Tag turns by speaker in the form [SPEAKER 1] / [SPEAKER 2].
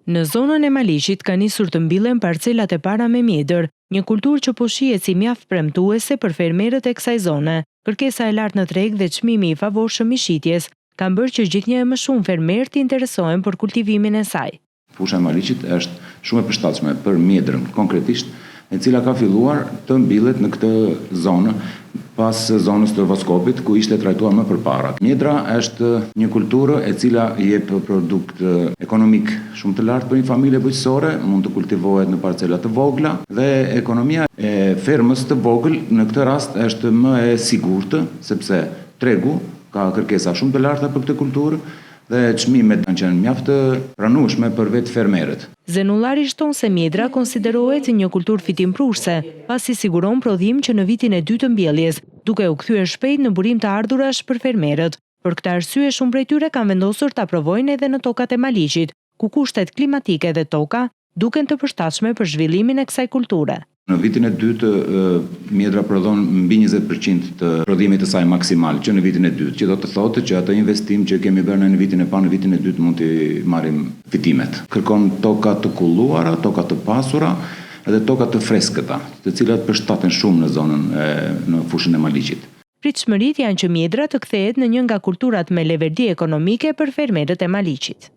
[SPEAKER 1] Në zonën e Maliqit ka nisur të mbillen parcelat e para me mjedër, një kulturë që po shihet si mjaft premtuese për fermerët e kësaj zone. Kërkesa e lartë në treg dhe çmimi i favorshëm i shitjes kanë bërë që gjithnjë më shumë fermerë të interesohen për kultivimin e saj.
[SPEAKER 2] Fusha e Maliqit është shumë e përshtatshme për mjedrën konkretisht, e cila ka filluar të mbillet në këtë zonë pas zonës të Voskopit, ku ishte trajtuar më përpara. Mjedra është një kulturë e cila jep produkt ekonomik shumë të lartë për një familje bujqësore, mund të kultivohet në parcela të vogla dhe ekonomia e fermës të vogël në këtë rast është më e sigurtë, sepse tregu ka kërkesa shumë të larta për këtë kulturë dhe çmimet kanë qenë mjaft të pranueshme për vetë fermerët.
[SPEAKER 1] Zenullari shton se mjedra konsiderohet një kulturë fitimpruese, pasi siguron prodhim që në vitin e dytë të mbjelljes, duke u kthyer shpejt në burim të ardhurash për fermerët. Për këtë arsye shumë prej tyre kanë vendosur ta provojnë edhe në tokat e Maliqit, ku kushtet klimatike dhe toka duken të përshtatshme për zhvillimin e kësaj kulture.
[SPEAKER 2] Në vitin e dytë, mjedra prodhon mbi 20% të prodhimit të saj maksimal, që në vitin e dytë, që do të thotë që atë investim që kemi bërë në vitin e parë, në vitin e dytë mund të marrim fitimet. Kërkon toka të kulluara, toka të pasura dhe toka të freskëta, të cilat përshtaten shumë në zonën në fushën e Maliqit.
[SPEAKER 1] Pritshmëritë janë që mjedra të kthehet në një nga kulturat me leverdi ekonomike për fermerët e Maliqit.